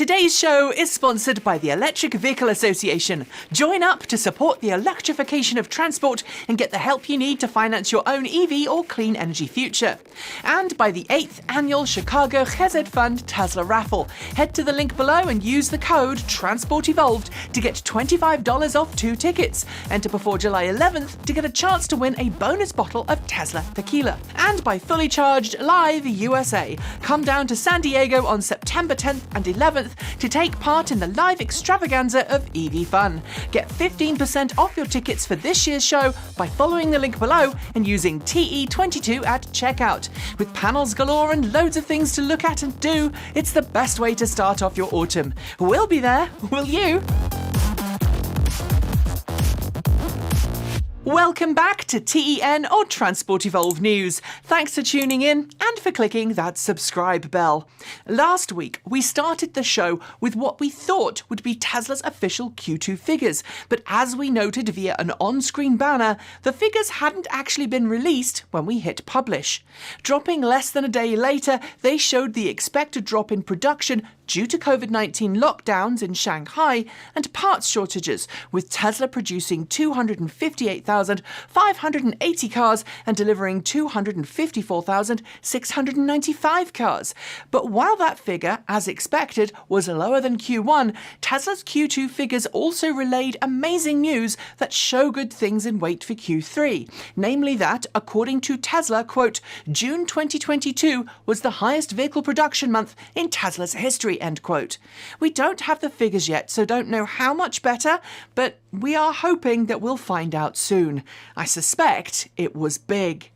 Today's show is sponsored by the Electric Vehicle Association. Join up to support the electrification of transport and get the help you need to finance your own EV or clean energy future. And by the 8th Annual Chicago Chesed Fund Tesla Raffle. Head to the link below and use the code TRANSPORTEVOLVED to get $25 off 2 tickets. Enter before July 11th to get a chance to win a bonus bottle of Tesla tequila. And by Fully Charged Live USA. Come down to San Diego on September 10th and 11th to take part in the live extravaganza of EV fun. Get 15% off your tickets for this year's show by following the link below and using TE22 at checkout. With panels galore and loads of things to look at and do, it's the best way to start off your autumn. We'll be there, will you? Welcome back to TEN or Transport Evolved News. Thanks for tuning in and for clicking that subscribe bell. Last week, we started the show with what we thought would be Tesla's official Q2 figures, but as we noted via an on-screen banner, the figures hadn't actually been released when we hit publish. Dropping less than a day later, they showed the expected drop in production due to COVID-19 lockdowns in Shanghai and parts shortages, with Tesla producing 258,580 cars and delivering 254,695 cars. But while that figure, as expected, was lower than Q1, Tesla's Q2 figures also relayed amazing news that show good things in wait for Q3. Namely that, according to Tesla, quote, June 2022 was the highest vehicle production month in Tesla's history, end quote. We don't have the figures yet, so don't know how much better, but we are hoping that we'll find out soon. I suspect it was big.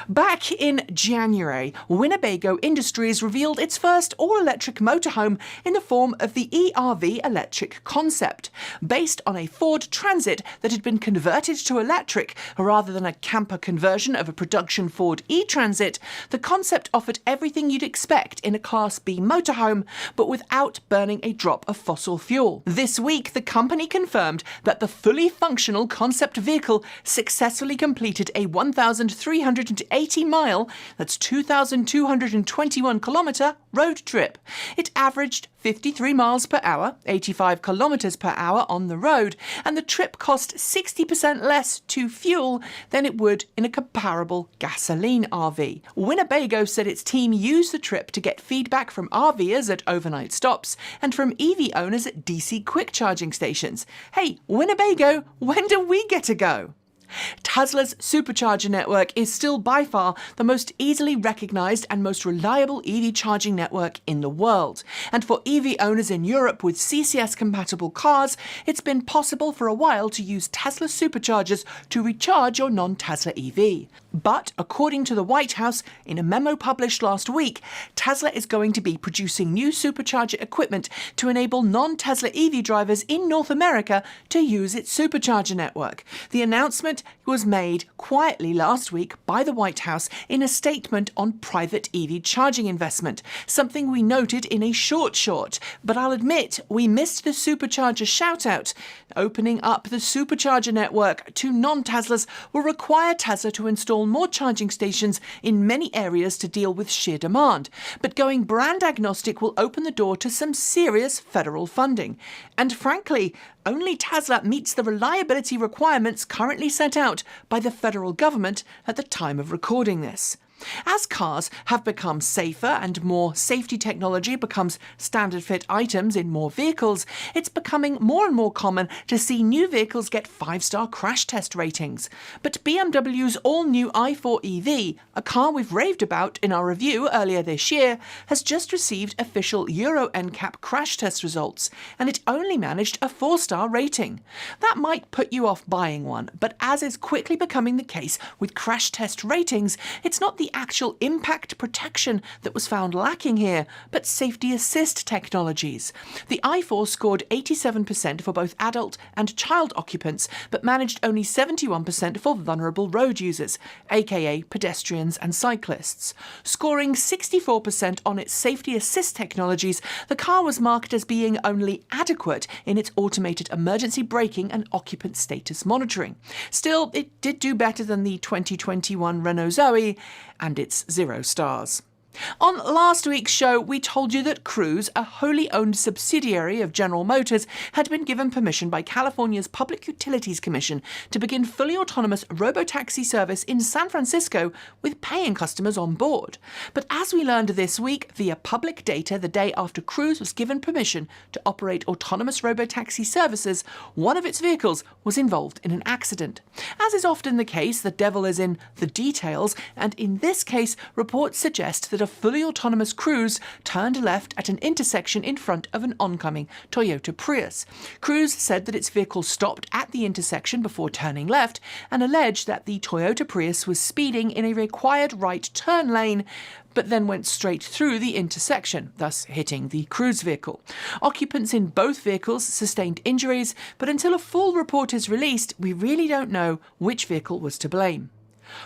Back in January, Winnebago Industries revealed its first all-electric motorhome in the form of the ERV electric concept. Based on a Ford Transit that had been converted to electric rather than a camper conversion of a production Ford E-Transit, the concept offered everything you'd expect in a Class B motorhome, but without burning a drop of fossil fuel. This week, the company confirmed that the fully functional concept vehicle successfully completed a 1,380-mile, that's 2,221 kilometre, road trip. It averaged 53 miles per hour, 85 kilometers per hour on the road, and the trip cost 60% less to fuel than it would in a comparable gasoline RV. Winnebago said its team used the trip to get feedback from RVers at overnight stops and from EV owners at DC quick charging stations. Hey, Winnebago, when do we get to go? Tesla's Supercharger network is still by far the most easily recognised and most reliable EV charging network in the world. And for EV owners in Europe with CCS-compatible cars, it's been possible for a while to use Tesla Superchargers to recharge your non-Tesla EV. But according to the White House, in a memo published last week, Tesla is going to be producing new supercharger equipment to enable non-Tesla EV drivers in North America to use its supercharger network. The announcement was made quietly last week by the White House in a statement on private EV charging investment, something we noted in a short, but I'll admit we missed the supercharger shout-out. Opening up the supercharger network to non-Teslas will require Tesla to install more charging stations in many areas to deal with sheer demand, but going brand agnostic will open the door to some serious federal funding. And frankly, only Tesla meets the reliability requirements currently set out by the federal government at the time of recording this. As cars have become safer and more safety technology becomes standard fit items in more vehicles, it's becoming more and more common to see new vehicles get 5-star crash test ratings. But BMW's all-new i4 EV, a car we've raved about in our review earlier this year, has just received official EuroNCAP crash test results, and it only managed a 4-star rating. That might put you off buying one, but as is quickly becoming the case with crash test ratings, it's not the actual impact protection that was found lacking here, but safety assist technologies. The i4 scored 87% for both adult and child occupants, but managed only 71% for vulnerable road users, aka pedestrians and cyclists. Scoring 64% on its safety assist technologies, the car was marked as being only adequate in its automated emergency braking and occupant status monitoring. Still, it did do better than the 2021 Renault Zoe, and it's 0 stars. On last week's show, we told you that Cruise, a wholly owned subsidiary of General Motors, had been given permission by California's Public Utilities Commission to begin fully autonomous robotaxi service in San Francisco with paying customers on board. But as we learned this week via public data the day after Cruise was given permission to operate autonomous robotaxi services, one of its vehicles was involved in an accident. As is often the case, the devil is in the details, and in this case, reports suggest that a fully autonomous Cruise turned left at an intersection in front of an oncoming Toyota Prius. Cruise said that its vehicle stopped at the intersection before turning left and alleged that the Toyota Prius was speeding in a required right turn lane, but then went straight through the intersection, thus hitting the Cruise vehicle. Occupants in both vehicles sustained injuries, but until a full report is released, we really don't know which vehicle was to blame.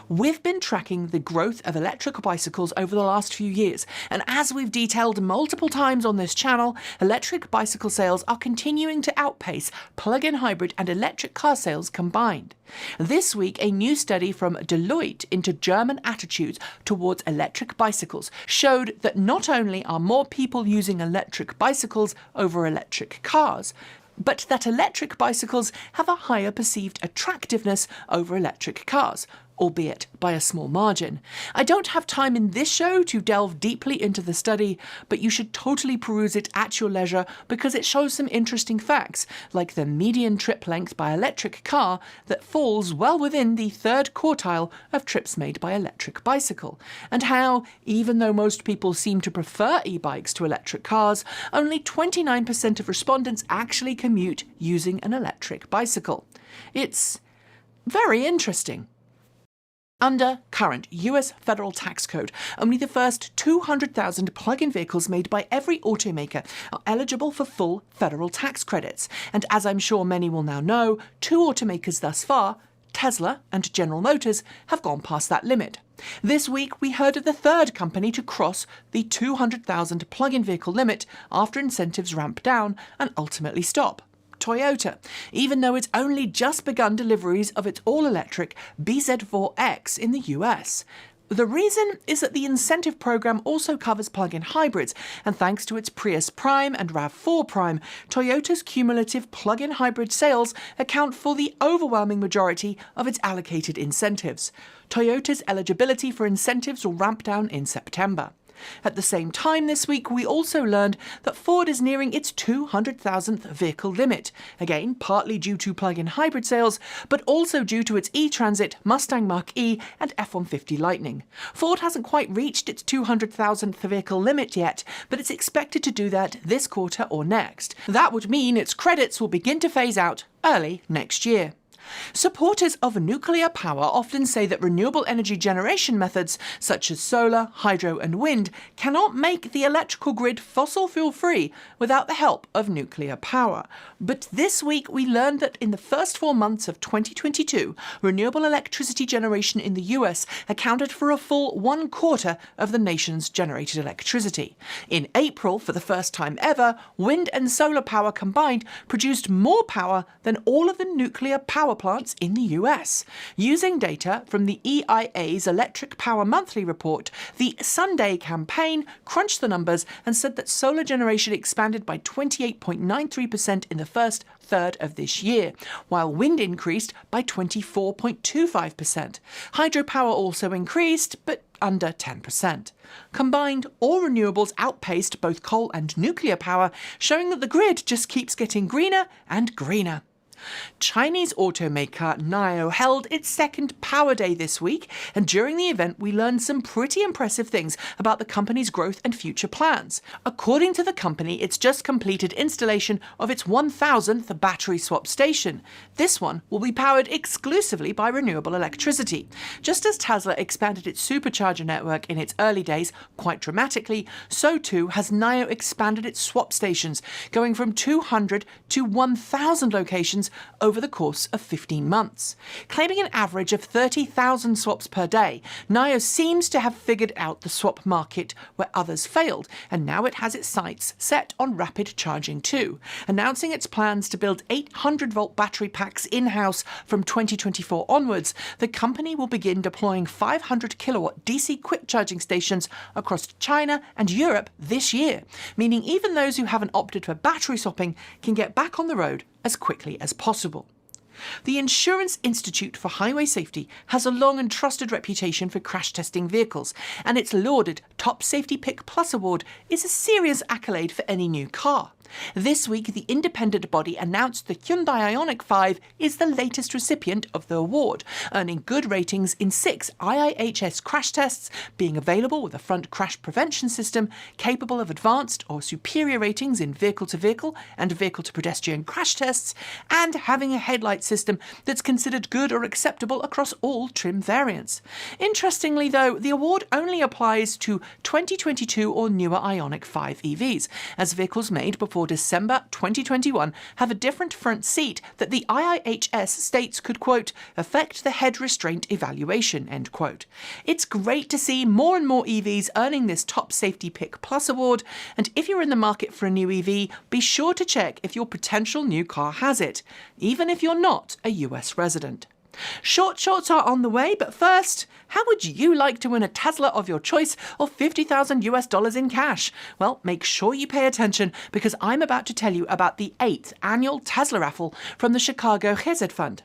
We've been tracking the growth of electric bicycles over the last few years, and as we've detailed multiple times on this channel, electric bicycle sales are continuing to outpace plug-in hybrid and electric car sales combined. This week, a new study from Deloitte into German attitudes towards electric bicycles showed that not only are more people using electric bicycles over electric cars, but that electric bicycles have a higher perceived attractiveness over electric cars, albeit by a small margin. I don't have time in this show to delve deeply into the study, but you should totally peruse it at your leisure because it shows some interesting facts, like the median trip length by electric car that falls well within the third quartile of trips made by electric bicycle, and how, even though most people seem to prefer e-bikes to electric cars, only 29% of respondents actually commute using an electric bicycle. It's very interesting. Under current US federal tax code, only the first 200,000 plug-in vehicles made by every automaker are eligible for full federal tax credits. And as I'm sure many will now know, two automakers thus far, Tesla and General Motors, have gone past that limit. This week, we heard of the third company to cross the 200,000 plug-in vehicle limit after incentives ramp down and ultimately stop. Toyota, even though it's only just begun deliveries of its all-electric BZ4X in the US. The reason is that the incentive program also covers plug-in hybrids, and thanks to its Prius Prime and RAV4 Prime, Toyota's cumulative plug-in hybrid sales account for the overwhelming majority of its allocated incentives. Toyota's eligibility for incentives will ramp down in September. At the same time this week, we also learned that Ford is nearing its 200,000th vehicle limit, again partly due to plug-in hybrid sales, but also due to its e-Transit, Mustang Mach E and F-150 Lightning. Ford hasn't quite reached its 200,000th vehicle limit yet, but it's expected to do that this quarter or next. That would mean its credits will begin to phase out early next year. Supporters of nuclear power often say that renewable energy generation methods, such as solar, hydro and wind, cannot make the electrical grid fossil fuel free without the help of nuclear power. But this week we learned that in the first 4 months of 2022, renewable electricity generation in the US accounted for a full 1/4 of the nation's generated electricity. In April, for the first time ever, wind and solar power combined produced more power than all of the nuclear power plants in the US. Using data from the EIA's Electric Power Monthly Report, the Sunday campaign crunched the numbers and said that solar generation expanded by 28.93% in the first third of this year, while wind increased by 24.25%. Hydropower also increased, but under 10%. Combined, all renewables outpaced both coal and nuclear power, showing that the grid just keeps getting greener and greener. Chinese automaker NIO held its second Power Day this week, and during the event we learned some pretty impressive things about the company's growth and future plans. According to the company, it's just completed installation of its 1,000th battery swap station. This one will be powered exclusively by renewable electricity. Just as Tesla expanded its supercharger network in its early days quite dramatically, so too has NIO expanded its swap stations, going from 200 to 1,000 locations stations over the course of 15 months. Claiming an average of 30,000 swaps per day, NIO seems to have figured out the swap market where others failed, and now it has its sights set on rapid charging too. Announcing its plans to build 800-volt battery packs in-house from 2024 onwards, the company will begin deploying 500-kilowatt DC quick charging stations across China and Europe this year, meaning even those who haven't opted for battery swapping can get back on the road as quickly as possible. The Insurance Institute for Highway Safety has a long and trusted reputation for crash testing vehicles, and its lauded Top Safety Pick Plus award is a serious accolade for any new car. This week, the independent body announced the Hyundai IONIQ 5 is the latest recipient of the award, earning good ratings in 6 IIHS crash tests, being available with a front crash prevention system capable of advanced or superior ratings in vehicle-to-vehicle and vehicle-to-pedestrian crash tests, and having a headlight system that's considered good or acceptable across all trim variants. Interestingly, though, the award only applies to 2022 or newer IONIQ 5 EVs, as vehicles made before December 2021 have a different front seat that the IIHS states could, quote, affect the head restraint evaluation, end quote. It's great to see more and more EVs earning this Top Safety Pick Plus award, and if you're in the market for a new EV, be sure to check if your potential new car has it, even if you're not a US resident. Short shorts are on the way, but first, how would you like to win a Tesla of your choice or $50,000 in cash? Well, make sure you pay attention because I'm about to tell you about the 8th annual Tesla raffle from the Chicago Chesed Fund.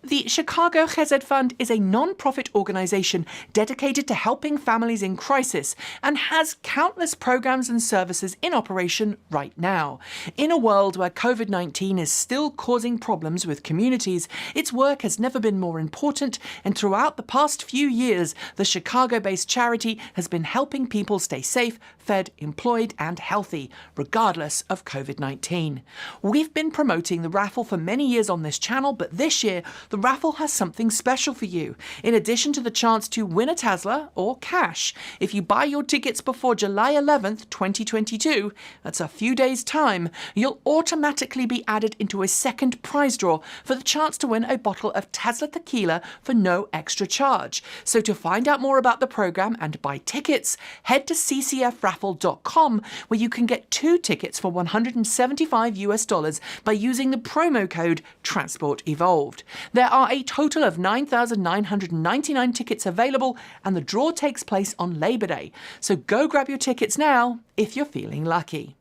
The Chicago Chesed Fund is a non-profit organisation dedicated to helping families in crisis and has countless programs and services in operation right now. In a world where COVID-19 is still causing problems with communities, its work has never been more important, and throughout the past few years, the Chicago-based charity has been helping people stay safe, fed, employed and healthy, regardless of COVID-19. We've been promoting the raffle for many years on this channel, but this year, the raffle has something special for you. In addition to the chance to win a Tesla or cash, if you buy your tickets before July 11th, 2022, that's a few days' time, you'll automatically be added into a second prize draw for the chance to win a bottle of Tesla tequila for no extra charge. So to find out more about the program and buy tickets, head to ccfraffle.com, where you can get 2 tickets for $175 by using the promo code TRANSPORTEVOLVED. There are a total of 9,999 tickets available, and the draw takes place on Labor Day. So go grab your tickets now if you're feeling lucky.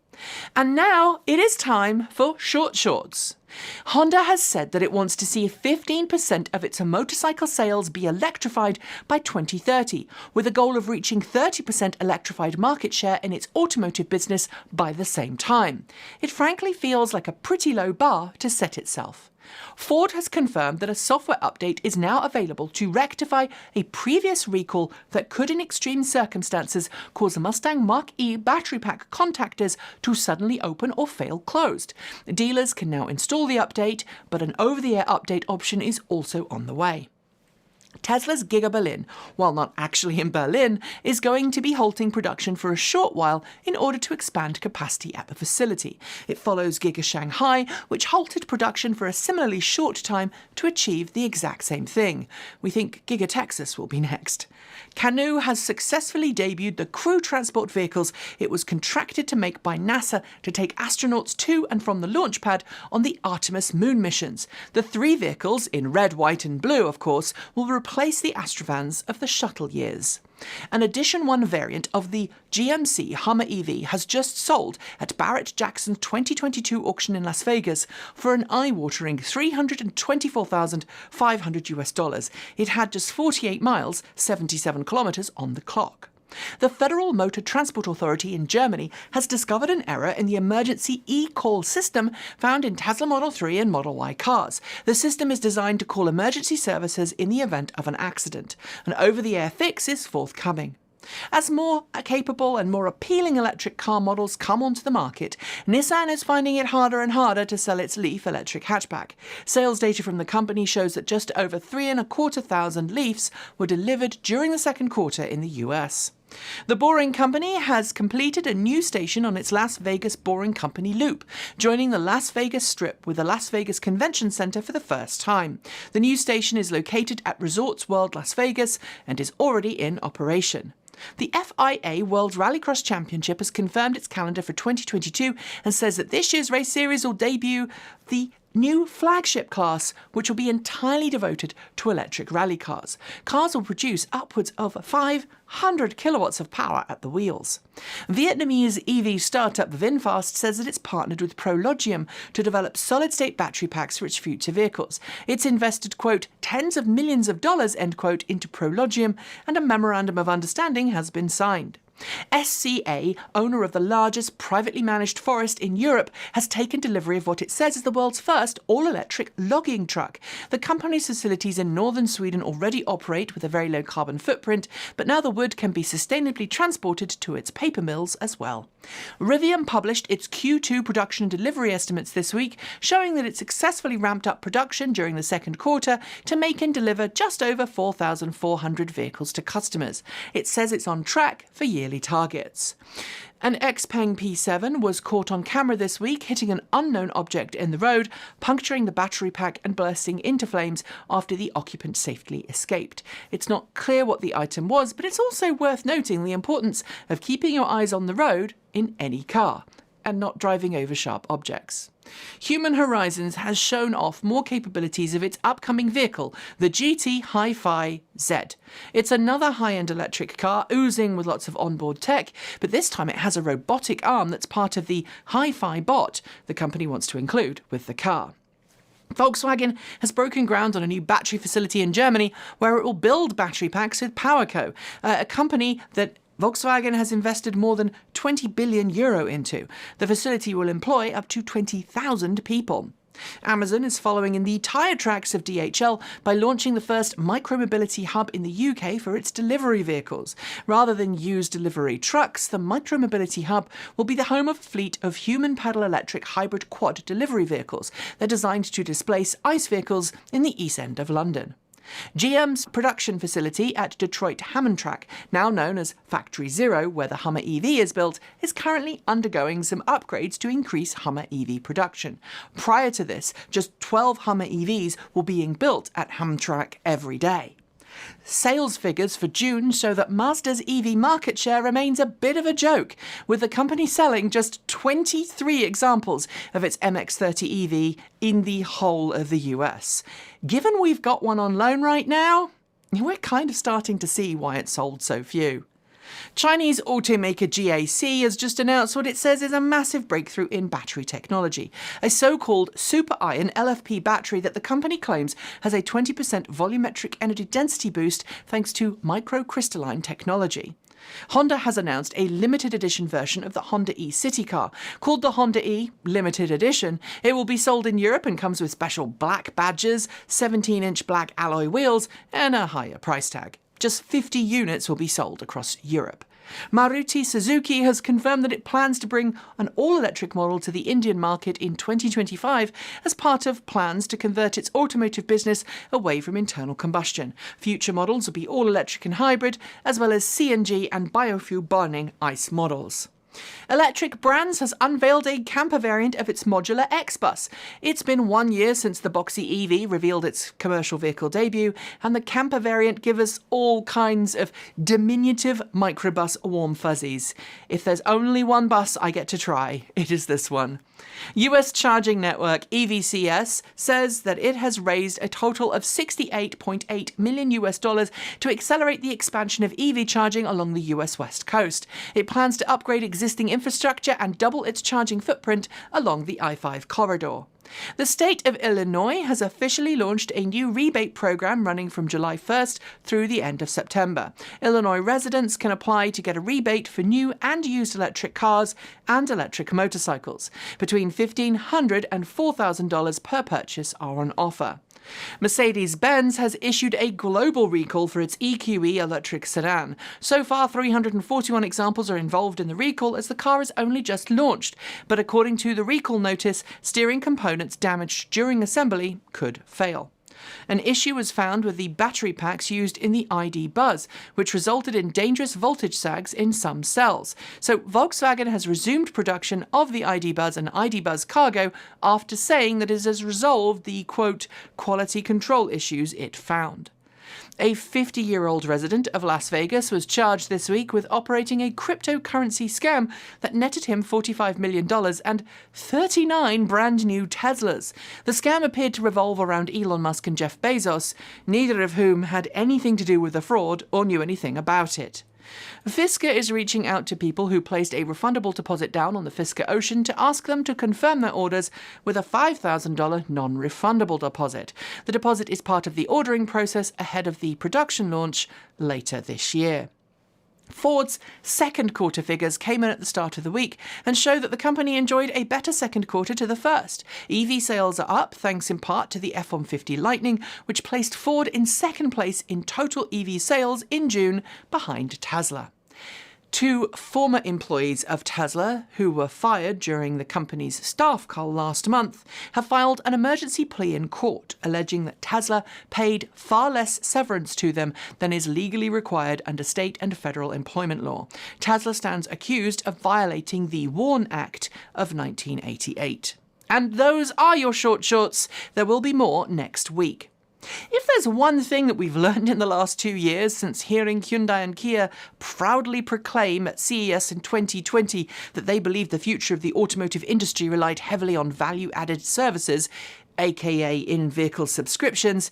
And now it is time for Short Shorts. Honda has said that it wants to see 15% of its motorcycle sales be electrified by 2030, with a goal of reaching 30% electrified market share in its automotive business by the same time. It frankly feels like a pretty low bar to set itself. Ford has confirmed that a software update is now available to rectify a previous recall that could, in extreme circumstances, cause Mustang Mach E battery pack contactors to suddenly open or fail closed. Dealers can now install the update, but an over-the-air update option is also on the way. Tesla's Giga Berlin, while not actually in Berlin, is going to be halting production for a short while in order to expand capacity at the facility. It follows Giga Shanghai, which halted production for a similarly short time to achieve the exact same thing. We think Giga Texas will be next. Canoo has successfully debuted the crew transport vehicles it was contracted to make by NASA to take astronauts to and from the launch pad on the Artemis moon missions. The 3 vehicles, in red, white and blue of course, will replace the Astrovans of the shuttle years. An Edition 1 variant of the GMC Hummer EV has just sold at Barrett-Jackson's 2022 auction in Las Vegas for an eye-watering $324,500. It had just 48 miles, 77 kilometers on the clock. The Federal Motor Transport Authority in Germany has discovered an error in the emergency eCall system found in Tesla Model 3 and Model Y cars. The system is designed to call emergency services in the event of an accident. An over-the-air fix is forthcoming. As more capable and more appealing electric car models come onto the market, Nissan is finding it harder and harder to sell its LEAF electric hatchback. Sales data from the company shows that just over 3,250 LEAFs were delivered during the second quarter in the US. The Boring Company has completed a new station on its Las Vegas Boring Company loop, joining the Las Vegas Strip with the Las Vegas Convention Center for the first time. The new station is located at Resorts World Las Vegas and is already in operation. The FIA World Rallycross Championship has confirmed its calendar for 2022 and says that this year's race series will debut the new flagship class, which will be entirely devoted to electric rally cars. Cars will produce upwards of 500 kilowatts of power at the wheels. Vietnamese EV startup Vinfast says that it's partnered with Prologium to develop solid-state battery packs for its future vehicles. It's invested, quote, tens of millions of dollars, end quote, into Prologium, and a memorandum of understanding has been signed. SCA, owner of the largest privately managed forest in Europe, has taken delivery of what it says is the world's first all-electric logging truck. The company's facilities in northern Sweden already operate with a very low carbon footprint, but now the wood can be sustainably transported to its paper mills as well. Rivian published its Q2 production and delivery estimates this week, showing that it successfully ramped up production during the second quarter to make and deliver just over 4,400 vehicles to customers. It says it's on track for yearly targets. An XPeng P7 was caught on camera this week hitting an unknown object in the road, puncturing the battery pack and bursting into flames after the occupant safely escaped. It's not clear what the item was, but it's also worth noting the importance of keeping your eyes on the road in any car and not driving over sharp objects. Human Horizons has shown off more capabilities of its upcoming vehicle, the GT Hi-Fi Z. It's another high-end electric car oozing with lots of onboard tech, but this time it has a robotic arm that's part of the Hi-Fi bot the company wants to include with the car. Volkswagen has broken ground on a new battery facility in Germany where it will build battery packs with PowerCo, a company that Volkswagen has invested more than €20 billion into. The facility will employ up to 20,000 people. Amazon is following in the tyre tracks of DHL by launching the first micromobility hub in the UK for its delivery vehicles. Rather than use delivery trucks, the micromobility hub will be the home of a fleet of human pedal electric hybrid quad delivery vehicles. They're designed to displace ICE vehicles in the East End of London. GM's production facility at Detroit Hammond Track, now known as Factory Zero, where the Hummer EV is built, is currently undergoing some upgrades to increase Hummer EV production. Prior to this, just 12 Hummer EVs were being built at Hammond Track every day. Sales figures for June show that Mazda's EV market share remains a bit of a joke, with the company selling just 23 examples of its MX-30 EV in the whole of the US. Given we've got one on loan right now, we're kind of starting to see why it sold so few. Chinese automaker GAC has just announced what it says is a massive breakthrough in battery technology, a so-called super ion LFP battery that the company claims has a 20% volumetric energy density boost thanks to microcrystalline technology. Honda has announced a limited edition version of the Honda E city car. Called the Honda E Limited Edition, it will be sold in Europe and comes with special black badges, 17-inch black alloy wheels, and a higher price tag. Just 50 units will be sold across Europe. Maruti Suzuki has confirmed that it plans to bring an all-electric model to the Indian market in 2025 as part of plans to convert its automotive business away from internal combustion. Future models will be all-electric and hybrid, as well as CNG and biofuel burning ICE models. Electric Brands has unveiled a camper variant of its modular XBus. It's been 1 year since the boxy EV revealed its commercial vehicle debut, and the camper variant gives us all kinds of diminutive microbus warm fuzzies. If there's only one bus I get to try, it is this one. US charging network EVCS says that it has raised a total of $68.8 million to accelerate the expansion of EV charging along the US West Coast. It plans to upgrade existing infrastructure and double its charging footprint along the I-5 corridor. The state of Illinois has officially launched a new rebate program running from July 1st through the end of September. Illinois residents can apply to get a rebate for new and used electric cars and electric motorcycles. Between $1,500 and $4,000 per purchase are on offer. Mercedes-Benz has issued a global recall for its EQE electric sedan. So far, 341 examples are involved in the recall as the car is only just launched. But according to the recall notice, steering components damaged during assembly could fail. An issue was found with the battery packs used in the ID Buzz, which resulted in dangerous voltage sags in some cells. So Volkswagen has resumed production of the ID Buzz and ID Buzz Cargo after saying that it has resolved the, quote, quality control issues it found. A 50-year-old resident of Las Vegas was charged this week with operating a cryptocurrency scam that netted him $45 million and 39 brand-new Teslas. The scam appeared to revolve around Elon Musk and Jeff Bezos, neither of whom had anything to do with the fraud or knew anything about it. Fisker is reaching out to people who placed a refundable deposit down on the Fisker Ocean to ask them to confirm their orders with a $5,000 non-refundable deposit. The deposit is part of the ordering process ahead of the production launch later this year. Ford's second quarter figures came in at the start of the week and show that the company enjoyed a better second quarter to the first. EV sales are up thanks in part to the F-150 Lightning, which placed Ford in second place in total EV sales in June, behind Tesla. Two former employees of Tesla, who were fired during the company's staff cull last month, have filed an emergency plea in court, alleging that Tesla paid far less severance to them than is legally required under state and federal employment law. Tesla stands accused of violating the WARN Act of 1988. And those are your short shorts. There will be more next week. If there's one thing that we've learned in the last 2 years since hearing Hyundai and Kia proudly proclaim at CES in 2020 that they believe the future of the automotive industry relied heavily on value-added services, aka in-vehicle subscriptions,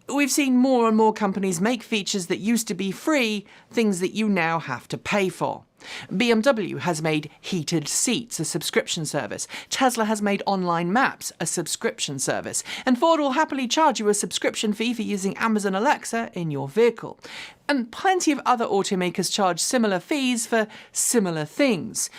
we've seen more and more companies make features that used to be free, things that you now have to pay for. BMW has made heated seats a subscription service. Tesla has made online maps a subscription service. And Ford will happily charge you a subscription fee for using Amazon Alexa in your vehicle. And plenty of other automakers charge similar fees for similar things.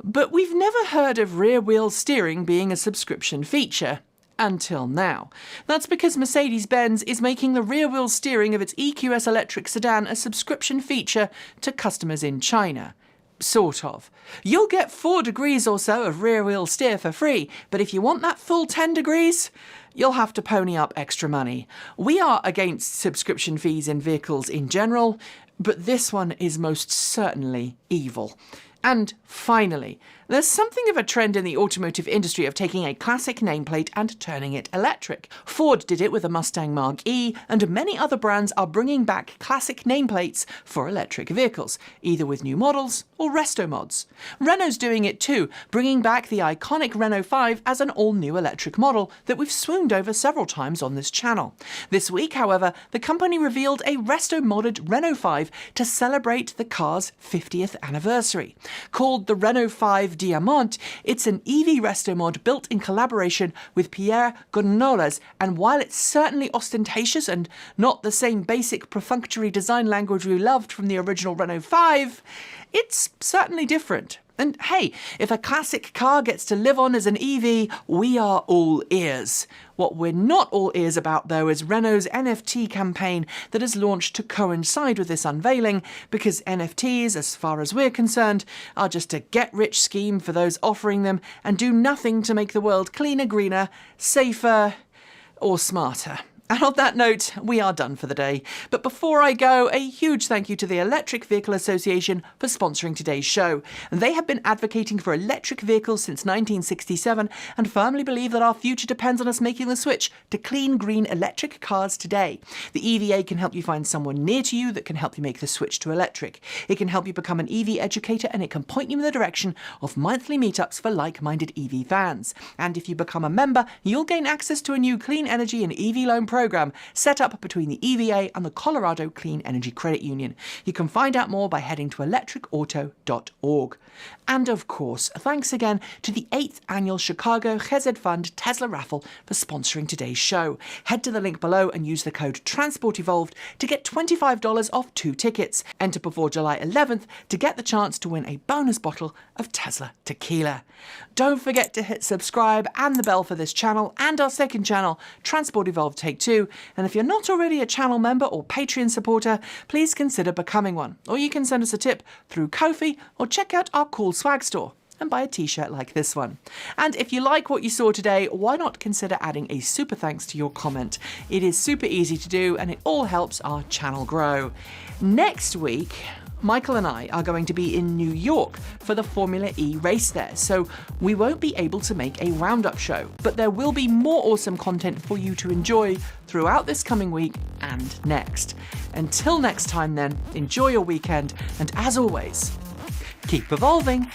But we've never heard of rear-wheel steering being a subscription feature. Until now. That's because Mercedes-Benz is making the rear-wheel steering of its EQS electric sedan a subscription feature to customers in China. Sort of. You'll get 4 degrees or so of rear-wheel steer for free, but if you want that full 10 degrees, you'll have to pony up extra money. We are against subscription fees in vehicles in general, but this one is most certainly evil. And finally, there's something of a trend in the automotive industry of taking a classic nameplate and turning it electric. Ford did it with the Mustang Mach E, and many other brands are bringing back classic nameplates for electric vehicles, either with new models or resto-mods. Renault's doing it too, bringing back the iconic Renault 5 as an all-new electric model that we've swooned over several times on this channel. This week, however, the company revealed a resto-modded Renault 5 to celebrate the car's 50th anniversary. Called the Renault 5 Diamant, it's an EV Restomod built in collaboration with Pierre Gonnolas, and while it's certainly ostentatious and not the same basic perfunctory design language we loved from the original Renault 5, it's certainly different. And hey, if a classic car gets to live on as an EV, we are all ears. What we're not all ears about, though, is Renault's NFT campaign that has launched to coincide with this unveiling, because NFTs, as far as we're concerned, are just a get-rich scheme for those offering them and do nothing to make the world cleaner, greener, safer, or smarter. And on that note, we are done for the day. But before I go, a huge thank you to the Electric Vehicle Association for sponsoring today's show. They have been advocating for electric vehicles since 1967 and firmly believe that our future depends on us making the switch to clean, green electric cars today. The EVA can help you find someone near to you that can help you make the switch to electric. It can help you become an EV educator, and it can point you in the direction of monthly meetups for like-minded EV fans. And if you become a member, you'll gain access to a new clean energy and EV loan program set up between the EVA and the Colorado Clean Energy Credit Union. You can find out more by heading to electricauto.org. And of course, thanks again to the 8th annual Chicago Chesed Fund Tesla raffle for sponsoring today's show. Head to the link below and use the code TRANSPORTEVOLVED to get $25 off 2 tickets. Enter before July 11th to get the chance to win a bonus bottle of Tesla tequila. Don't forget to hit subscribe and the bell for this channel and our second channel, Transport Evolved Take 2. And if you're not already a channel member or Patreon supporter, please consider becoming one. Or you can send us a tip through Ko-fi or check out our cool swag store. and buy a t-shirt like this one. And if you like what you saw today, why not consider adding a super thanks to your comment? It is super easy to do and it all helps our channel grow. Next week, Michael and I are going to be in New York for the Formula E race there, so we won't be able to make a roundup show, but there will be more awesome content for you to enjoy throughout this coming week and next. Until next time then, enjoy your weekend, and as always, keep evolving.